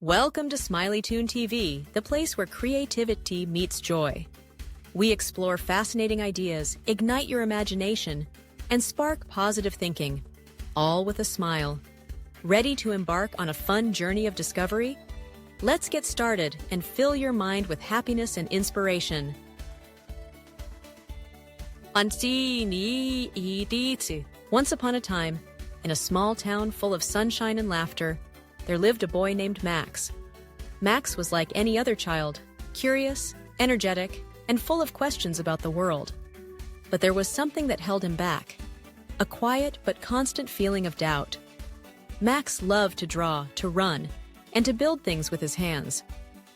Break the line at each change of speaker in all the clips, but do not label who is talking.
Welcome to SmileyToon TV, the place where creativity meets joy. We explore fascinating ideas, ignite your imagination, and spark positive thinking, all with a smile. Ready to embark on a fun journey of discovery? Let's get started and fill your mind with happiness and inspiration. Once upon a time, in a small town full of sunshine and laughter, there lived a boy named Max. Max was like any other child, curious, energetic, and full of questions about the world. But there was something that held him back, a quiet but constant feeling of doubt. Max loved to draw, to run, and to build things with his hands.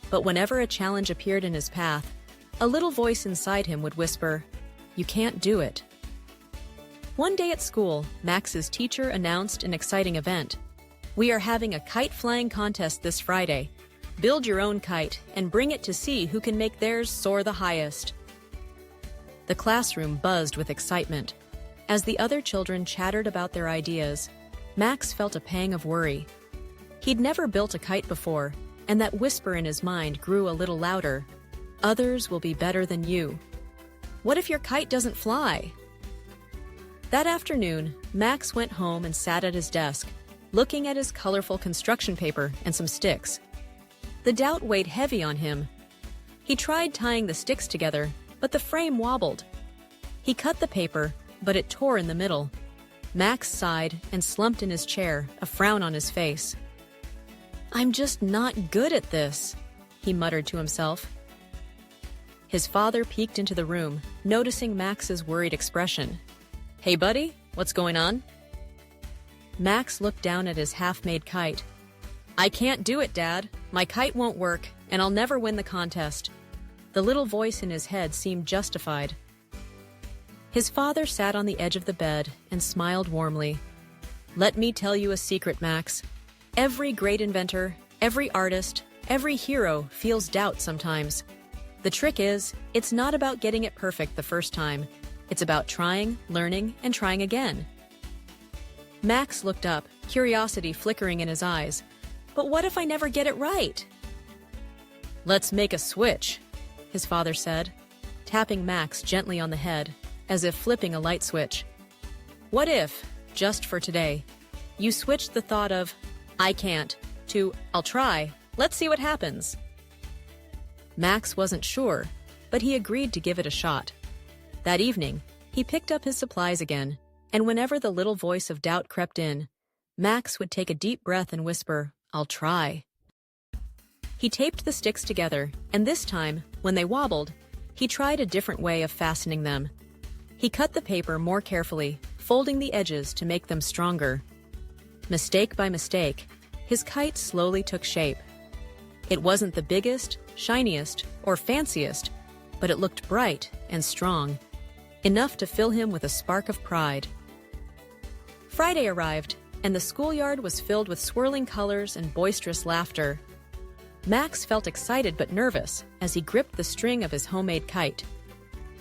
But whenever a challenge appeared in his path, a little voice inside him would whisper, "You can't do it." One day at school, Max's teacher announced an exciting event. "We are having a kite flying contest this Friday. Build your own kite and bring it to see who can make theirs soar the highest." The classroom buzzed with excitement. As the other children chattered about their ideas, Max felt a pang of worry. He'd never built a kite before, and that whisper in his mind grew a little louder. "Others will be better than you. What if your kite doesn't fly?" That afternoon, Max went home and sat at his desk, looking at his colorful construction paper and some sticks. The doubt weighed heavy on him. He tried tying the sticks together, but the frame wobbled. He cut the paper, but it tore in the middle. Max sighed and slumped in his chair, a frown on his face. "I'm just not good at this," he muttered to himself. His father peeked into the room, noticing Max's worried expression. "Hey, buddy, what's going on?" Max looked down at his half-made kite. "I can't do it, Dad. My kite won't work, and I'll never win the contest." The little voice in his head seemed justified. His father sat on the edge of the bed and smiled warmly. "Let me tell you a secret, Max. Every great inventor, every artist, every hero feels doubt sometimes. The trick is, it's not about getting it perfect the first time. It's about trying, learning, and trying again." Max looked up, curiosity flickering in his eyes. "But what if I never get it right?" "Let's make a switch," his father said, tapping Max gently on the head, as if flipping a light switch. "What if, just for today, you switched the thought of, 'I can't,' to, 'I'll try. Let's see what happens.'" Max wasn't sure, but he agreed to give it a shot. That evening, he picked up his supplies again, and whenever the little voice of doubt crept in, Max would take a deep breath and whisper, "I'll try." He taped the sticks together, and this time, when they wobbled, he tried a different way of fastening them. He cut the paper more carefully, folding the edges to make them stronger. Mistake by mistake, his kite slowly took shape. It wasn't the biggest, shiniest, or fanciest, but it looked bright and strong, enough to fill him with a spark of pride. Friday arrived, and the schoolyard was filled with swirling colors and boisterous laughter. Max felt excited but nervous as he gripped the string of his homemade kite.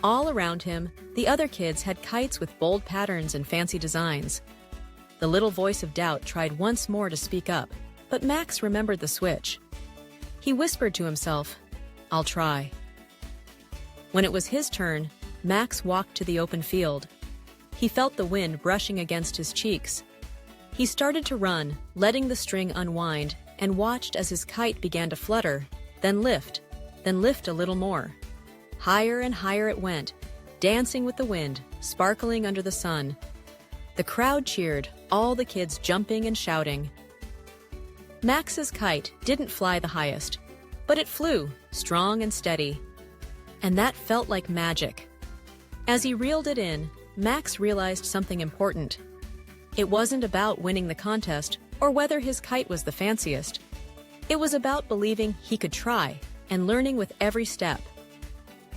All around him, the other kids had kites with bold patterns and fancy designs. The little voice of doubt tried once more to speak up, but Max remembered the switch. He whispered to himself, "I'll try." When it was his turn, Max walked to the open field. He felt the wind brushing against his cheeks. He started to run, letting the string unwind, and watched as his kite began to flutter, then lift a little more. Higher and higher it went, dancing with the wind, sparkling under the sun. The crowd cheered, all the kids jumping and shouting. Max's kite didn't fly the highest, but it flew, strong and steady. And that felt like magic. As he reeled it in, Max realized something important. It wasn't about winning the contest or whether his kite was the fanciest. It was about believing he could try and learning with every step.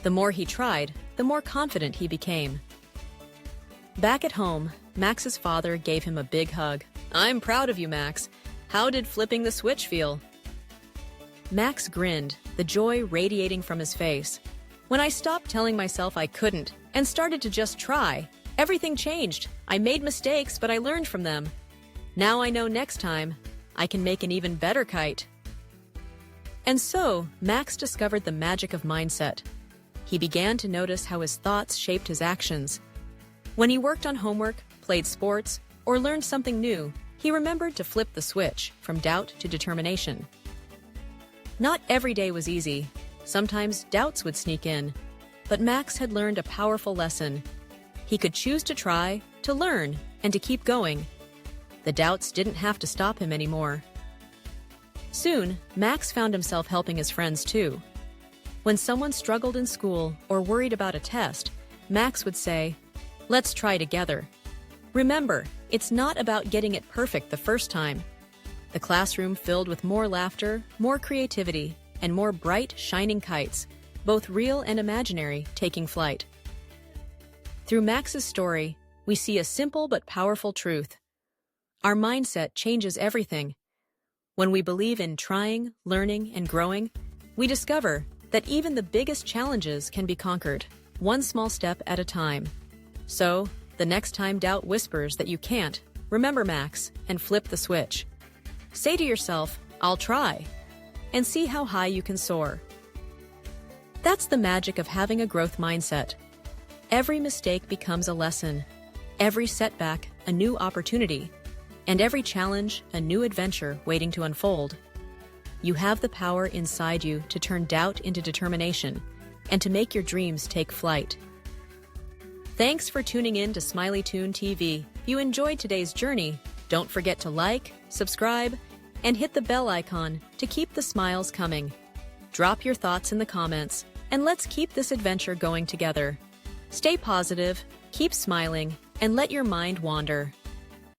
The more he tried, the more confident he became. Back at home, Max's father gave him a big hug. "I'm proud of you, Max. How did flipping the switch feel?" Max grinned, the joy radiating from his face. "When I stopped telling myself I couldn't and started to just try, everything changed. I made mistakes, but I learned from them. Now I know next time I can make an even better kite." And so, Max discovered the magic of mindset. He began to notice how his thoughts shaped his actions. When he worked on homework, played sports, or learned something new, he remembered to flip the switch from doubt to determination. Not every day was easy. Sometimes doubts would sneak in. But Max had learned a powerful lesson. He could choose to try, to learn, and to keep going. The doubts didn't have to stop him anymore. Soon, Max found himself helping his friends too. When someone struggled in school or worried about a test, Max would say, "Let's try together." Remember, it's not about getting it perfect the first time. The classroom filled with more laughter, more creativity, and more bright, shining kites, both real and imaginary, taking flight. Through Max's story, we see a simple but powerful truth. Our mindset changes everything. When we believe in trying, learning, and growing, we discover that even the biggest challenges can be conquered, one small step at a time. So, the next time doubt whispers that you can't, remember Max and flip the switch. Say to yourself, "I'll try," and see how high you can soar. That's the magic of having a growth mindset. Every mistake becomes a lesson, every setback a new opportunity, and every challenge a new adventure waiting to unfold. You have the power inside you to turn doubt into determination and to make your dreams take flight. Thanks for tuning in to SmileyToon TV. If you enjoyed today's journey, don't forget to like, subscribe, and hit the bell icon to keep the smiles coming. Drop your thoughts in the comments, and let's keep this adventure going together. Stay positive, keep smiling, and let your mind wander.